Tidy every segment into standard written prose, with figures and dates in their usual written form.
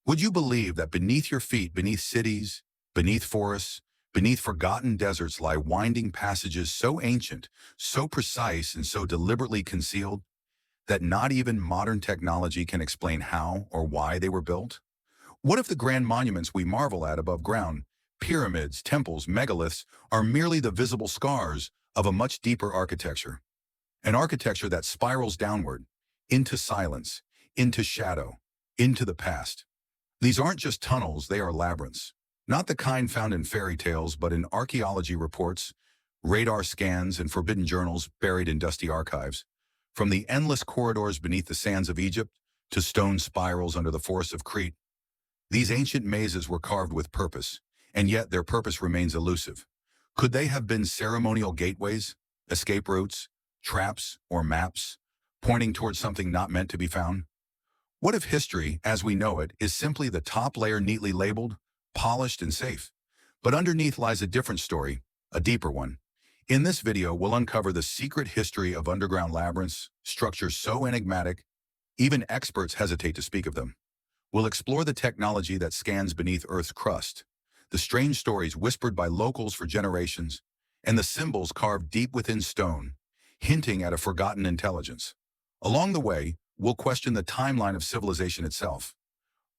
Would you believe that beneath your feet, beneath cities, beneath forests, beneath forgotten deserts lie winding passages so ancient, so precise, and so deliberately concealed that not even modern technology can explain how or why they were built? What if the grand monuments we marvel at above ground, pyramids, temples, megaliths, are merely the visible scars of a much deeper architecture? An architecture that spirals downward, into silence, into shadow, into the past. These aren't just tunnels, they are labyrinths. Not the kind found in fairy tales, but in archaeology reports, radar scans, and forbidden journals buried in dusty archives. From the endless corridors beneath the sands of Egypt to stone spirals under the forests of Crete, these ancient mazes were carved with purpose, and yet their purpose remains elusive. Could they have been ceremonial gateways, escape routes, traps, or maps, pointing towards something not meant to be found? What if history, as we know it, is simply the top layer neatly labeled, polished, and safe? But underneath lies a different story, a deeper one. In this video, we'll uncover the secret history of underground labyrinths, structures so enigmatic, even experts hesitate to speak of them. We'll explore the technology that scans beneath Earth's crust, the strange stories whispered by locals for generations, and the symbols carved deep within stone, hinting at a forgotten intelligence. Along the way, we'll question the timeline of civilization itself.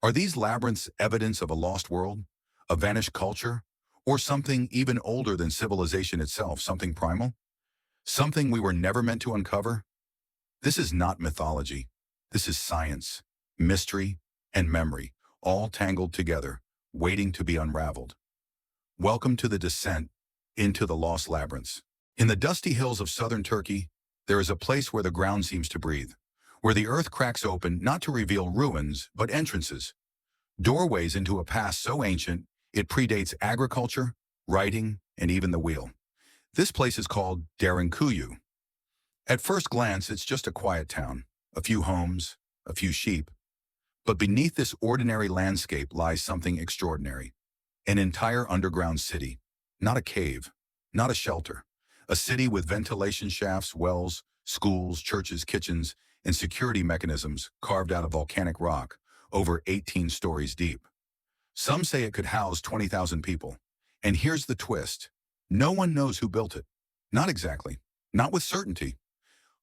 Are these labyrinths evidence of a lost world, a vanished culture, or something even older than civilization itself, something primal? Something we were never meant to uncover? This is not mythology. This is science, mystery, and memory, all tangled together, waiting to be unraveled. Welcome to the descent into the Lost Labyrinths. In the dusty hills of southern Turkey, there is a place where the ground seems to breathe, where the earth cracks open not to reveal ruins, but entrances, doorways into a past so ancient it predates agriculture, writing, and even the wheel. This place is called Derinkuyu. At first glance, it's just a quiet town, a few homes, a few sheep. But beneath this ordinary landscape lies something extraordinary. An entire underground city. Not a cave, not a shelter. A city with ventilation shafts, wells, schools, churches, kitchens, and security mechanisms carved out of volcanic rock, over 18 stories deep. Some say it could house 20,000 people. And here's the twist. No one knows who built it. Not exactly. Not with certainty.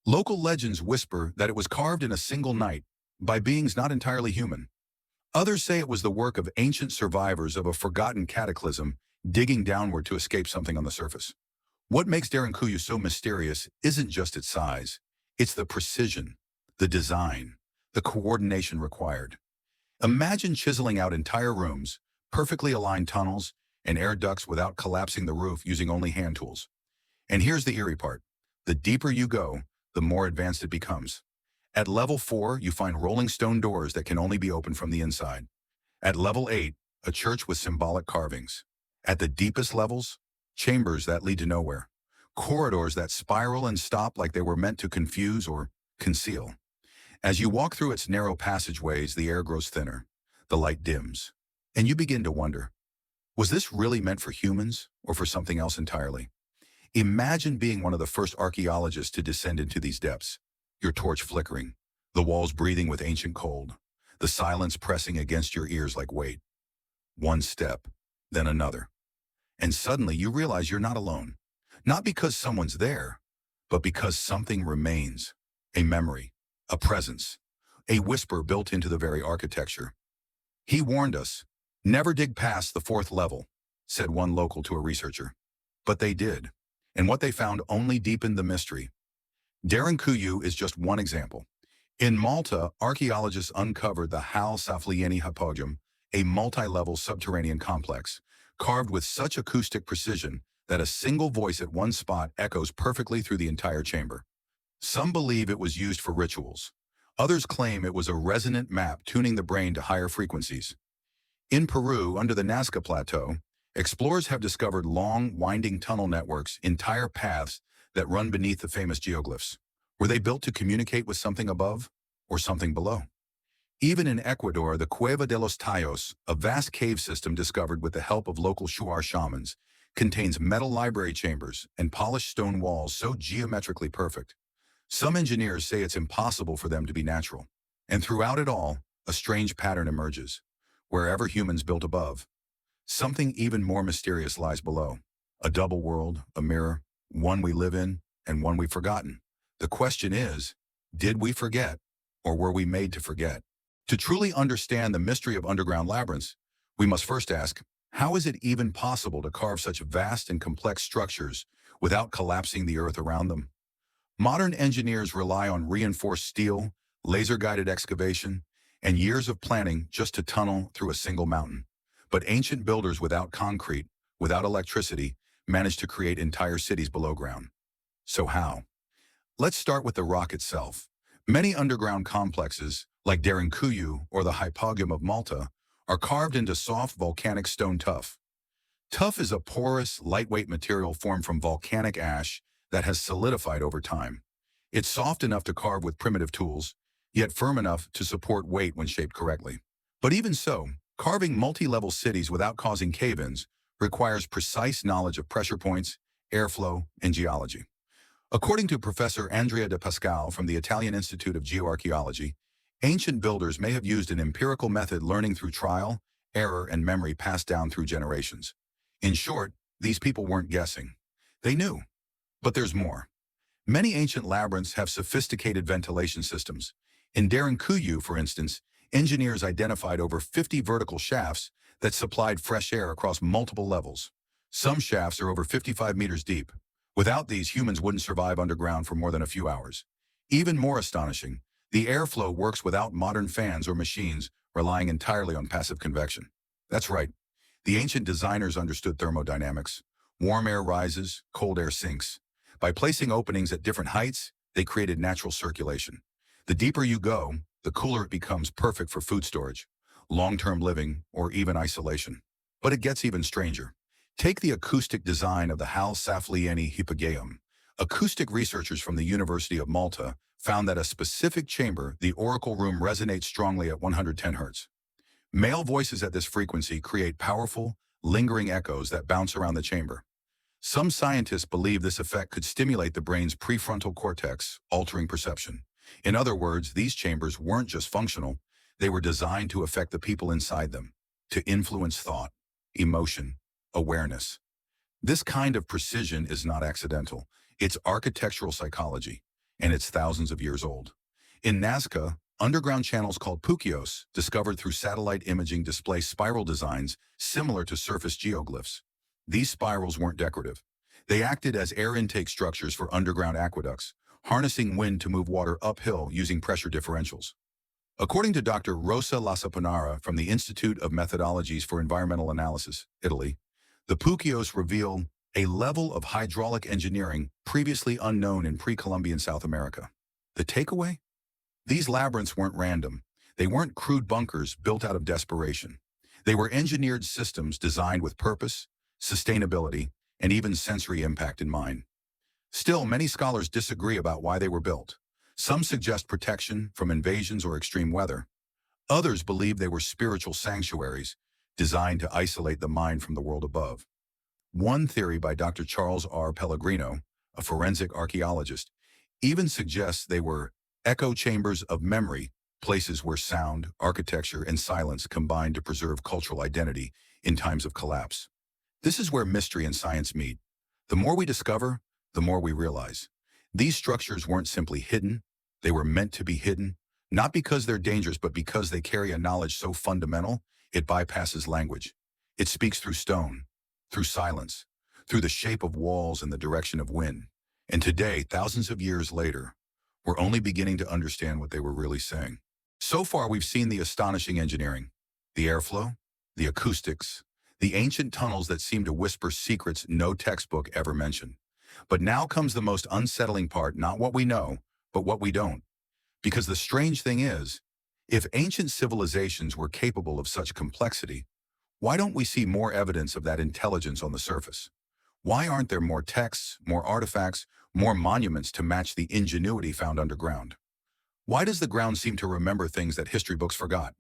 Local legends whisper that it was carved in a single night, by beings not entirely human. Others say it was the work of ancient survivors of a forgotten cataclysm digging downward to escape something on the surface. What makes Derinkuyu so mysterious isn't just its size. It's the precision, the design, the coordination required. Imagine chiseling out entire rooms, perfectly aligned tunnels, and air ducts without collapsing the roof using only hand tools. And here's the eerie part. The deeper you go, the more advanced it becomes. At level 4, you find rolling stone doors that can only be opened from the inside. At level 8, a church with symbolic carvings. At the deepest levels, chambers that lead to nowhere. Corridors that spiral and stop like they were meant to confuse or conceal. As you walk through its narrow passageways, the air grows thinner, the light dims, and you begin to wonder, was this really meant for humans or for something else entirely? Imagine being one of the first archaeologists to descend into these depths. Your torch flickering, the walls breathing with ancient cold, the silence pressing against your ears like weight. One step, then another. And suddenly you realize you're not alone. Not because someone's there, but because something remains. A memory, a presence, a whisper built into the very architecture. He warned us, never dig past the 4th level, said one local to a researcher. But they did, and what they found only deepened the mystery. Derinkuyu is just one example. In Malta, archaeologists uncovered the Hal Saflieni Hypodium, a multi-level subterranean complex, carved with such acoustic precision that a single voice at one spot echoes perfectly through the entire chamber. Some believe it was used for rituals. Others claim it was a resonant map tuning the brain to higher frequencies. In Peru, under the Nazca Plateau, explorers have discovered long, winding tunnel networks, entire paths that run beneath the famous geoglyphs. Were they built to communicate with something above or something below? Even in Ecuador, the Cueva de los Tallos, a vast cave system discovered with the help of local Shuar shamans, contains metal library chambers and polished stone walls so geometrically perfect. Some engineers say it's impossible for them to be natural. And throughout it all, a strange pattern emerges. wherever humans built above. Something even more mysterious lies below. A double world, a mirror, one we live in and one we've forgotten. The question is, did we forget, or were we made to forget? To truly understand the mystery of underground labyrinths, we must first ask, how is it even possible to carve such vast and complex structures without collapsing the earth around them? Modern engineers rely on reinforced steel, laser-guided excavation, and years of planning just to tunnel through a single mountain. But ancient builders without concrete, without electricity, managed to create entire cities below ground. So how? Let's start with the rock itself. Many underground complexes, like Derinkuyu or the Hypogeum of Malta, are carved into soft volcanic stone tuff. Tuff is a porous, lightweight material formed from volcanic ash that has solidified over time. It's soft enough to carve with primitive tools, yet firm enough to support weight when shaped correctly. But even so, carving multi-level cities without causing cave-ins requires precise knowledge of pressure points, airflow, and geology. According to Professor Andrea de Pascal from the Italian Institute of Geoarchaeology, ancient builders may have used an empirical method learning through trial, error, and memory passed down through generations. In short, these people weren't guessing. They knew. But there's more. Many ancient labyrinths have sophisticated ventilation systems. In Derinkuyu, for instance, engineers identified over 50 vertical shafts that supplied fresh air across multiple levels. Some shafts are over 55 meters deep. Without these, humans wouldn't survive underground for more than a few hours. Even more astonishing, the airflow works without modern fans or machines, relying entirely on passive convection. That's right. The ancient designers understood thermodynamics. Warm air rises, cold air sinks. By placing openings at different heights, they created natural circulation. The deeper you go, the cooler it becomes, perfect for food storage, long-term living, or even isolation. But it gets even stranger. Take the acoustic design of the Hal Saflieni Hypogeum. Acoustic researchers from the University of Malta found that a specific chamber, the oracle room, resonates strongly at 110 Hz. Male voices at this frequency create powerful, lingering echoes that bounce around the chamber. Some scientists believe this effect could stimulate the brain's prefrontal cortex, altering perception. In other words, these chambers weren't just functional, they were designed to affect the people inside them, to influence thought, emotion, awareness. This kind of precision is not accidental. It's architectural psychology, and it's thousands of years old. In Nazca, underground channels called pukios, discovered through satellite imaging, display spiral designs similar to surface geoglyphs. These spirals weren't decorative. They acted as air intake structures for underground aqueducts, harnessing wind to move water uphill using pressure differentials. According to Dr. Rosa Lasapanara from the Institute of Methodologies for Environmental Analysis, Italy, the pukios reveal a level of hydraulic engineering previously unknown in pre-Columbian South America. The takeaway? These labyrinths weren't random. They weren't crude bunkers built out of desperation. They were engineered systems designed with purpose, sustainability, and even sensory impact in mind. Still, many scholars disagree about why they were built. Some suggest protection from invasions or extreme weather. Others believe they were spiritual sanctuaries, designed to isolate the mind from the world above. One theory by Dr. Charles R. Pellegrino, a forensic archaeologist, even suggests they were echo chambers of memory, places where sound, architecture, and silence combine to preserve cultural identity in times of collapse. This is where mystery and science meet. The more we discover, the more we realize. These structures weren't simply hidden, they were meant to be hidden, not because they're dangerous, but because they carry a knowledge so fundamental, it bypasses language. It speaks through stone, through silence, through the shape of walls and the direction of wind. And today, thousands of years later, we're only beginning to understand what they were really saying. So far, we've seen the astonishing engineering, the airflow, the acoustics, the ancient tunnels that seem to whisper secrets no textbook ever mentioned. But now comes the most unsettling part, not what we know, but what we don't. Because the strange thing is, if ancient civilizations were capable of such complexity, why don't we see more evidence of that intelligence on the surface? Why aren't there more texts, more artifacts, more monuments to match the ingenuity found underground? Why does the ground seem to remember things that history books forgot?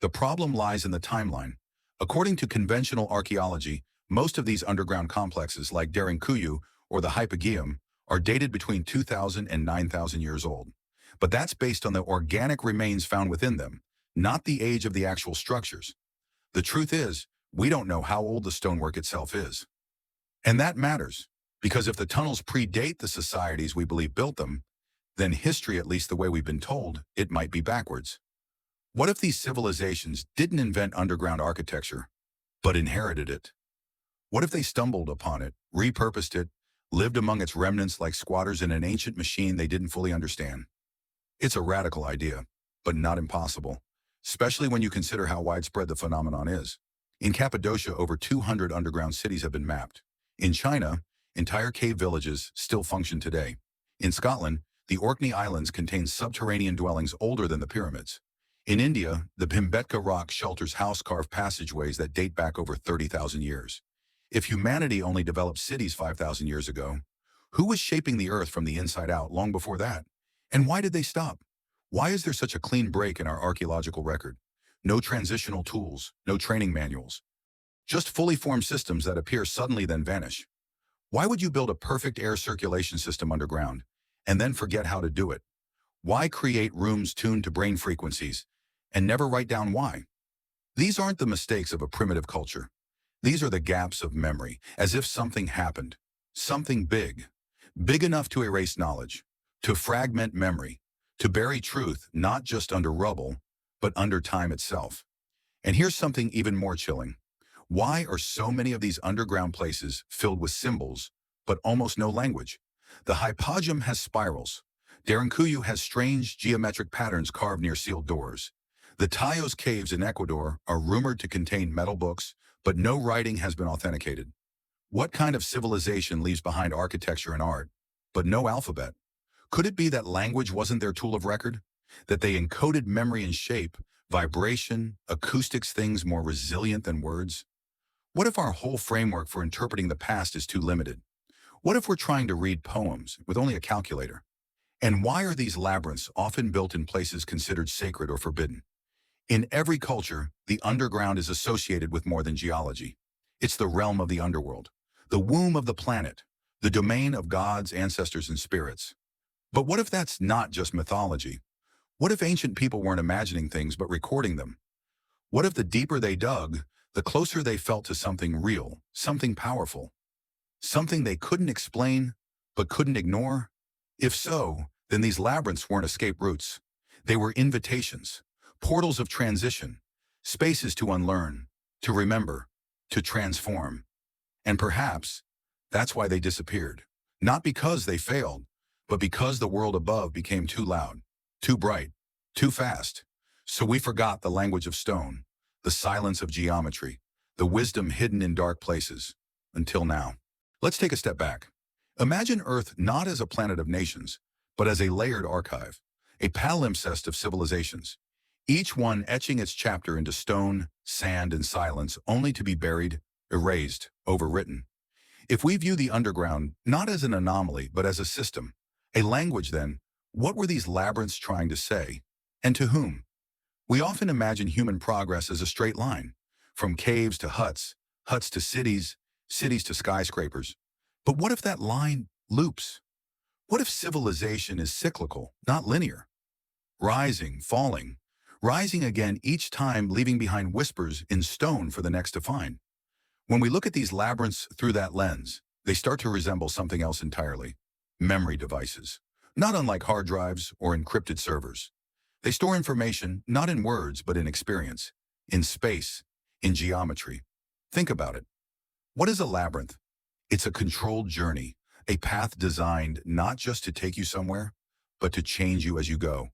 The problem lies in the timeline. According to conventional archaeology, most of these underground complexes, like Derinkuyu or the Hypogeum, are dated between 2,000 and 9,000 years old. But that's based on the organic remains found within them, not the age of the actual structures. The truth is, we don't know how old the stonework itself is. And that matters, because if the tunnels predate the societies we believe built them, then history, at least the way we've been told, it might be backwards. What if these civilizations didn't invent underground architecture, but inherited it? What if they stumbled upon it, repurposed it, lived among its remnants like squatters in an ancient machine they didn't fully understand? It's a radical idea, but not impossible, especially when you consider how widespread the phenomenon is. In Cappadocia, over 200 underground cities have been mapped. In China, entire cave villages still function today. In Scotland, the Orkney Islands contain subterranean dwellings older than the pyramids. In India, the Bhimbetka rock shelters house-carved passageways that date back over 30,000 years. If humanity only developed cities 5,000 years ago, who was shaping the earth from the inside out long before that? And why did they stop? Why is there such a clean break in our archaeological record? No transitional tools, no training manuals. Just fully formed systems that appear suddenly then vanish. Why would you build a perfect air circulation system underground and then forget how to do it? Why create rooms tuned to brain frequencies and never write down why? These aren't the mistakes of a primitive culture. These are the gaps of memory, as if something happened. Something big. Big enough to erase knowledge, to fragment memory, to bury truth not just under rubble, but under time itself. And here's something even more chilling. Why are so many of these underground places filled with symbols, but almost no language? The hypogeum has spirals. Darancuyu has strange geometric patterns carved near sealed doors. The Tayos caves in Ecuador are rumored to contain metal books, but no writing has been authenticated. What kind of civilization leaves behind architecture and art, but no alphabet? Could it be that language wasn't their tool of record? That they encoded memory and shape, vibration, acoustics, things more resilient than words? What if our whole framework for interpreting the past is too limited? What if we're trying to read poems with only a calculator? And why are these labyrinths often built in places considered sacred or forbidden? In every culture, the underground is associated with more than geology. It's the realm of the underworld, the womb of the planet, the domain of gods, ancestors, and spirits. But what if that's not just mythology? What if ancient people weren't imagining things but recording them? What if the deeper they dug, the closer they felt to something real, something powerful, something they couldn't explain but couldn't ignore? If so, then these labyrinths weren't escape routes. They were invitations, portals of transition, spaces to unlearn, to remember, to transform. And perhaps that's why they disappeared. Not because they failed, but because the world above became too loud, too bright, too fast. So we forgot the language of stone, the silence of geometry, the wisdom hidden in dark places, until now. Let's take a step back. Imagine Earth not as a planet of nations, but as a layered archive, a palimpsest of civilizations, each one etching its chapter into stone, sand, and silence, only to be buried, erased, overwritten. If we view the underground not as an anomaly, but as a system, a language, then, what were these labyrinths trying to say? And to whom? We often imagine human progress as a straight line, from caves to huts, huts to cities, cities to skyscrapers. But what if that line loops? What if civilization is cyclical, not linear? Rising, falling, rising again each time, leaving behind whispers in stone for the next to find. When we look at these labyrinths through that lens, they start to resemble something else entirely. Memory devices, not unlike hard drives or encrypted servers. They store information not in words but in experience, in space, in geometry. Think about it. What is a labyrinth? It's a controlled journey, a path designed not just to take you somewhere, but to change you as you go.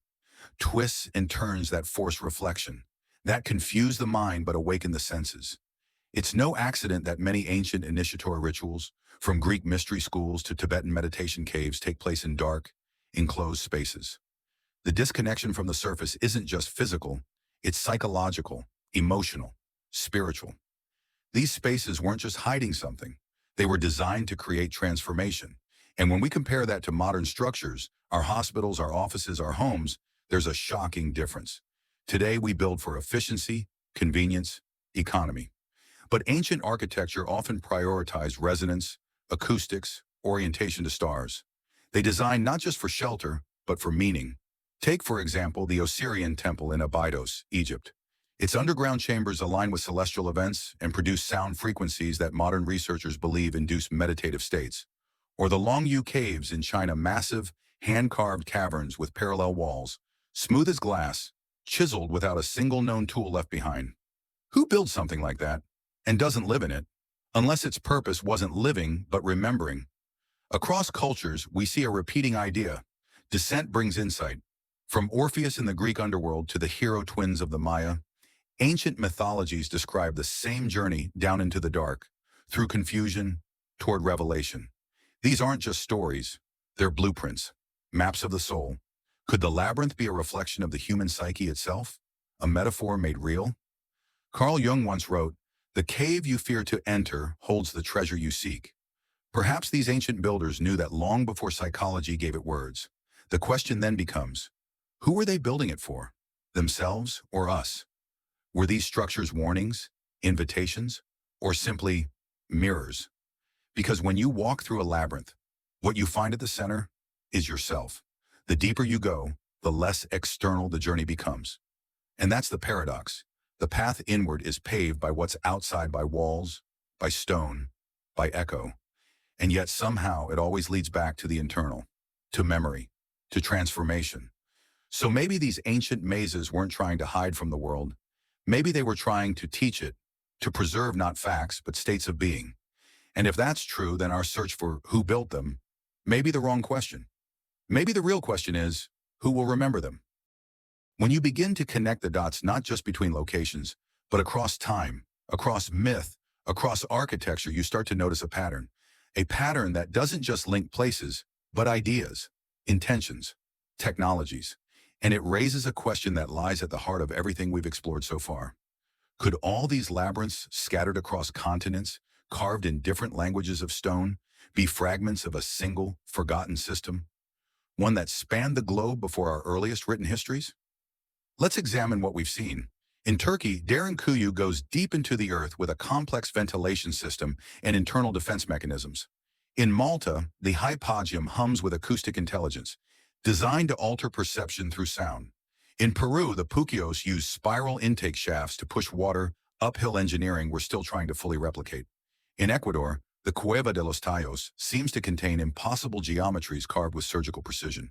Twists and turns that force reflection, that confuse the mind but awaken the senses. It's no accident that many ancient initiatory rituals, from Greek mystery schools to Tibetan meditation caves, take place in dark, enclosed spaces. The disconnection from the surface isn't just physical, it's psychological, emotional, spiritual. These spaces weren't just hiding something. They were designed to create transformation. And when we compare that to modern structures, our hospitals, our offices, our homes, there's a shocking difference. Today, we build for efficiency, convenience, economy. But ancient architecture often prioritized resonance, acoustics, orientation to stars. They designed not just for shelter, but for meaning. Take, for example, the Osirian temple in Abydos, Egypt. Its underground chambers align with celestial events and produce sound frequencies that modern researchers believe induce meditative states. Or the Longyu Caves in China, massive, hand-carved caverns with parallel walls, smooth as glass, chiseled without a single known tool left behind. Who builds something like that and doesn't live in it, unless its purpose wasn't living but remembering? Across cultures, we see a repeating idea. Descent brings insight. From Orpheus in the Greek underworld to the hero twins of the Maya, ancient mythologies describe the same journey down into the dark, through confusion, toward revelation. These aren't just stories, they're blueprints, maps of the soul. Could the labyrinth be a reflection of the human psyche itself? A metaphor made real? Carl Jung once wrote, "The cave you fear to enter holds the treasure you seek." Perhaps these ancient builders knew that long before psychology gave it words. The question then becomes, who were they building it for? Themselves or us? Were these structures warnings, invitations, or simply mirrors? Because when you walk through a labyrinth, what you find at the center is yourself. The deeper you go, the less external the journey becomes. And that's the paradox. The path inward is paved by what's outside, by walls, by stone, by echo. And yet somehow it always leads back to the internal, to memory, to transformation. So maybe these ancient mazes weren't trying to hide from the world. Maybe they were trying to teach it, to preserve not facts, but states of being. And if that's true, then our search for who built them may be the wrong question. Maybe the real question is, who will remember them? When you begin to connect the dots not just between locations, but across time, across myth, across architecture, you start to notice a pattern. A pattern that doesn't just link places, but ideas, intentions, technologies. And it raises a question that lies at the heart of everything we've explored so far. Could all these labyrinths scattered across continents, carved in different languages of stone, be fragments of a single, forgotten system? One that spanned the globe before our earliest written histories? Let's examine what we've seen. In Turkey, Derinkuyu goes deep into the earth with a complex ventilation system and internal defense mechanisms. In Malta, the hypogeum hums with acoustic intelligence, designed to alter perception through sound. In Peru, the Puquios use spiral intake shafts to push water, uphill engineering we're still trying to fully replicate. In Ecuador, the Cueva de los Tallos seems to contain impossible geometries carved with surgical precision.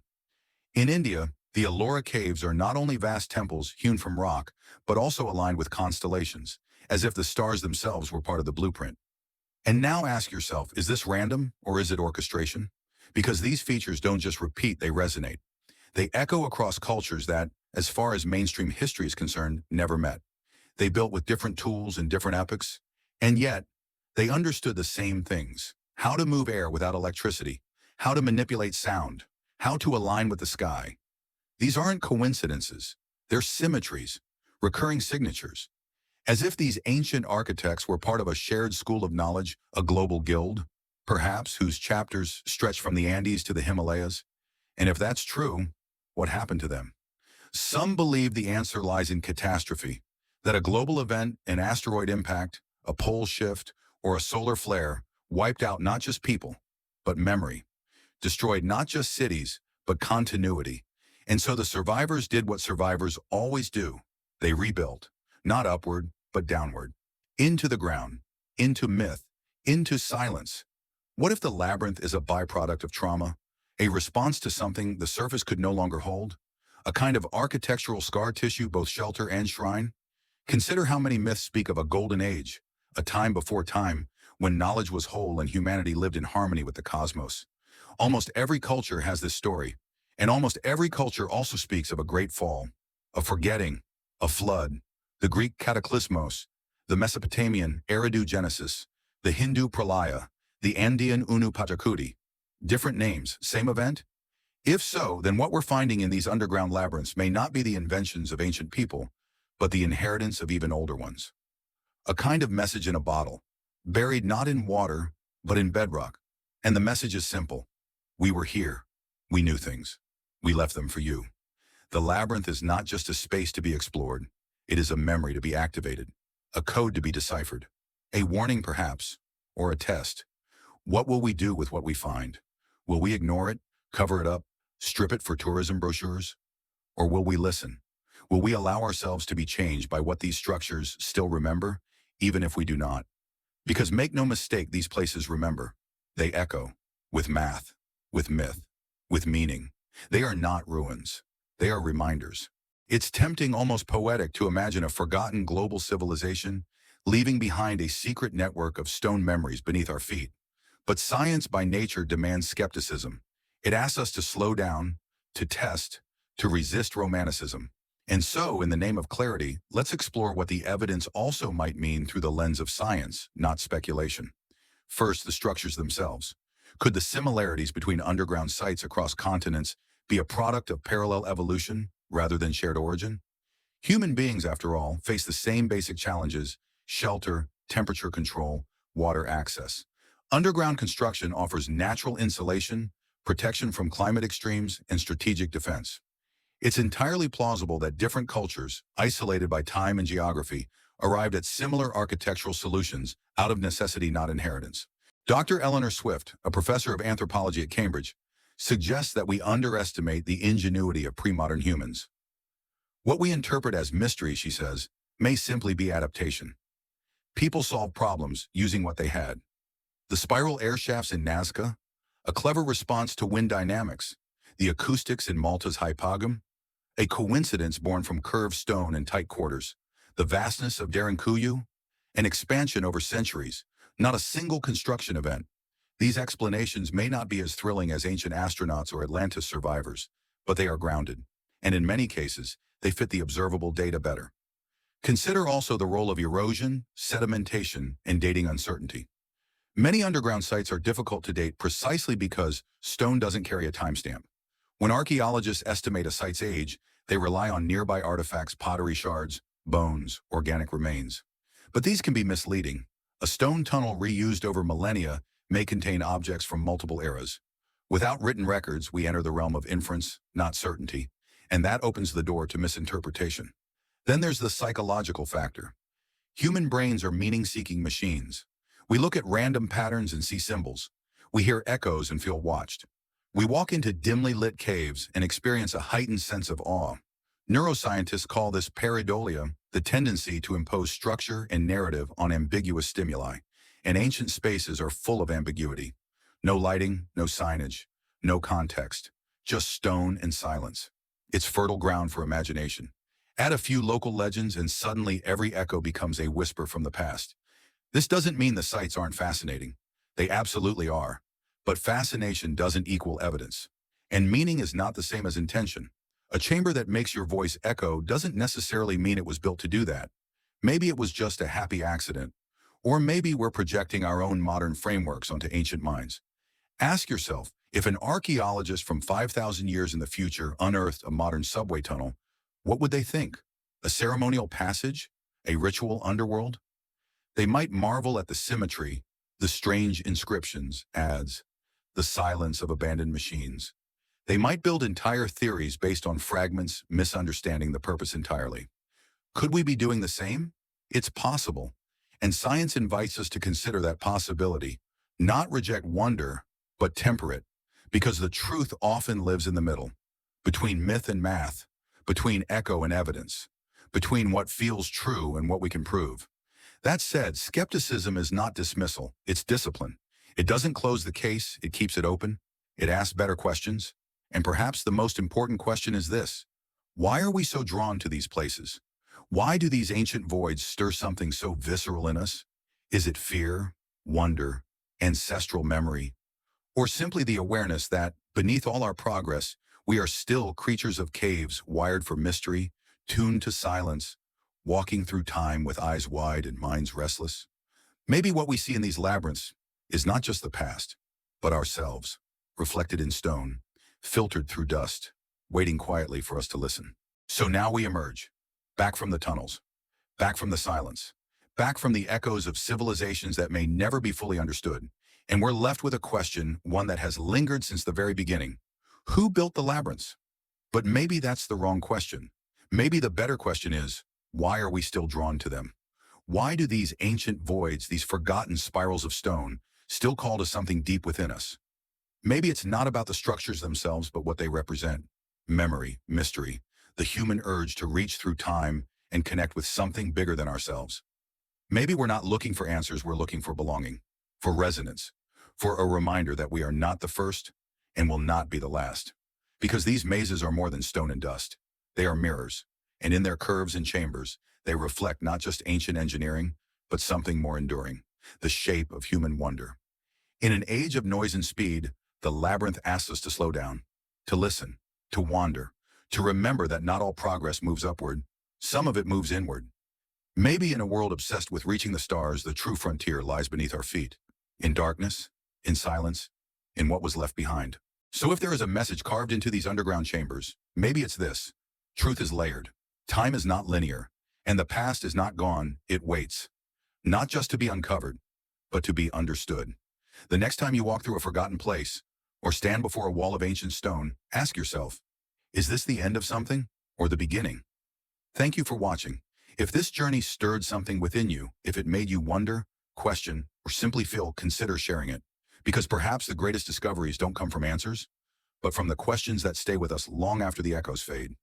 In India, the Ellora caves are not only vast temples hewn from rock, but also aligned with constellations, as if the stars themselves were part of the blueprint. And now ask yourself, is this random or is it orchestration? Because these features don't just repeat, they resonate. They echo across cultures that, as far as mainstream history is concerned, never met. They built with different tools and different epochs, and yet they understood the same things: how to move air without electricity, how to manipulate sound, how to align with the sky. These aren't coincidences, they're symmetries, recurring signatures. As if these ancient architects were part of a shared school of knowledge, a global guild, perhaps, whose chapters stretch from the Andes to the Himalayas. And if that's true, what happened to them? Some believe the answer lies in catastrophe, that a global event, an asteroid impact, a pole shift, or a solar flare wiped out not just people, but memory, destroyed not just cities, but continuity. And so the survivors did what survivors always do. They rebuilt, not upward, but downward, into the ground, into myth, into silence. What if the labyrinth is a byproduct of trauma, a response to something the surface could no longer hold, a kind of architectural scar tissue, both shelter and shrine? Consider how many myths speak of a golden age, a time before time, when knowledge was whole and humanity lived in harmony with the cosmos. Almost every culture has this story, and almost every culture also speaks of a great fall, a forgetting, a flood, the Greek cataclysmos, the Mesopotamian Eridu Genesis, the Hindu Pralaya, the Andean Unu Patakuti. Different names, same event? If so, then what we're finding in these underground labyrinths may not be the inventions of ancient people, but the inheritance of even older ones. A kind of message in a bottle, buried not in water, but in bedrock. And the message is simple. We were here. We knew things. We left them for you. The labyrinth is not just a space to be explored. It is a memory to be activated, a code to be deciphered, a warning perhaps, or a test. What will we do with what we find? Will we ignore it, cover it up, strip it for tourism brochures? Or will we listen? Will we allow ourselves to be changed by what these structures still remember, even if we do not? Because make no mistake, these places remember. They echo, with math, with myth, with meaning. They are not ruins. They are reminders. It's tempting, almost poetic, to imagine a forgotten global civilization leaving behind a secret network of stone memories beneath our feet. But science by nature demands skepticism. It asks us to slow down, to test, to resist romanticism. And so, in the name of clarity, let's explore what the evidence also might mean through the lens of science, not speculation. First, the structures themselves. Could the similarities between underground sites across continents be a product of parallel evolution rather than shared origin? Human beings, after all, face the same basic challenges: shelter, temperature control, water access. Underground construction offers natural insulation, protection from climate extremes, and strategic defense. It's entirely plausible that different cultures, isolated by time and geography, arrived at similar architectural solutions out of necessity, not inheritance. Dr. Eleanor Swift, a professor of anthropology at Cambridge, suggests that we underestimate the ingenuity of pre-modern humans. What we interpret as mystery, she says, may simply be adaptation. People solved problems using what they had. The spiral air shafts in Nazca, a clever response to wind dynamics. The acoustics in Malta's hypogam, a coincidence born from curved stone and tight quarters. The vastness of Derinkuyu, an expansion over centuries, not a single construction event. These explanations may not be as thrilling as ancient astronauts or Atlantis survivors, but they are grounded, and in many cases, they fit the observable data better. Consider also the role of erosion, sedimentation, and dating uncertainty. Many underground sites are difficult to date precisely because stone doesn't carry a timestamp. When archaeologists estimate a site's age, they rely on nearby artifacts, pottery shards, bones, organic remains. But these can be misleading. A stone tunnel reused over millennia may contain objects from multiple eras. Without written records, we enter the realm of inference, not certainty, and that opens the door to misinterpretation. Then there's the psychological factor. Human brains are meaning-seeking machines. We look at random patterns and see symbols. We hear echoes and feel watched. We walk into dimly lit caves and experience a heightened sense of awe. Neuroscientists call this pareidolia, the tendency to impose structure and narrative on ambiguous stimuli. And ancient spaces are full of ambiguity. No lighting, no signage, no context, just stone and silence. It's fertile ground for imagination. Add a few local legends and suddenly every echo becomes a whisper from the past. This doesn't mean the sites aren't fascinating. They absolutely are. But fascination doesn't equal evidence. And meaning is not the same as intention. A chamber that makes your voice echo doesn't necessarily mean it was built to do that. Maybe it was just a happy accident. Or maybe we're projecting our own modern frameworks onto ancient minds. Ask yourself, if an archaeologist from 5,000 years in the future unearthed a modern subway tunnel, what would they think? A ceremonial passage? A ritual underworld? They might marvel at the symmetry, the strange inscriptions, ads, the silence of abandoned machines. They might build entire theories based on fragments, misunderstanding the purpose entirely. Could we be doing the same? It's possible. And science invites us to consider that possibility, not reject wonder, but temper it, because the truth often lives in the middle, between myth and math, between echo and evidence, between what feels true and what we can prove. That said, skepticism is not dismissal, it's discipline. It doesn't close the case, it keeps it open. It asks better questions. And perhaps the most important question is this: why are we so drawn to these places? Why do these ancient voids stir something so visceral in us? Is it fear, wonder, ancestral memory, or simply the awareness that, beneath all our progress, we are still creatures of caves wired for mystery, tuned to silence, walking through time with eyes wide and minds restless? Maybe what we see in these labyrinths is not just the past, but ourselves, reflected in stone, filtered through dust, waiting quietly for us to listen. So now we emerge, back from the tunnels, back from the silence, back from the echoes of civilizations that may never be fully understood, and we're left with a question, one that has lingered since the very beginning. Who built the labyrinths? But maybe that's the wrong question. Maybe the better question is, why are we still drawn to them? Why do these ancient voids, these forgotten spirals of stone, still call to something deep within us? Maybe it's not about the structures themselves, but what they represent. Memory, mystery, the human urge to reach through time and connect with something bigger than ourselves. Maybe we're not looking for answers, we're looking for belonging, for resonance, for a reminder that we are not the first and will not be the last. Because these mazes are more than stone and dust. They are mirrors, and in their curves and chambers, they reflect not just ancient engineering, but something more enduring, the shape of human wonder. In an age of noise and speed, the labyrinth asks us to slow down, to listen, to wander, to remember that not all progress moves upward. Some of it moves inward. Maybe in a world obsessed with reaching the stars, the true frontier lies beneath our feet, in darkness, in silence, in what was left behind. So if there is a message carved into these underground chambers, maybe it's this: truth is layered, time is not linear, and the past is not gone, it waits. Not just to be uncovered, but to be understood. The next time you walk through a forgotten place, or stand before a wall of ancient stone, ask yourself, is this the end of something, or the beginning? Thank you for watching. If this journey stirred something within you, if it made you wonder, question, or simply feel, consider sharing it. Because perhaps the greatest discoveries don't come from answers, but from the questions that stay with us long after the echoes fade.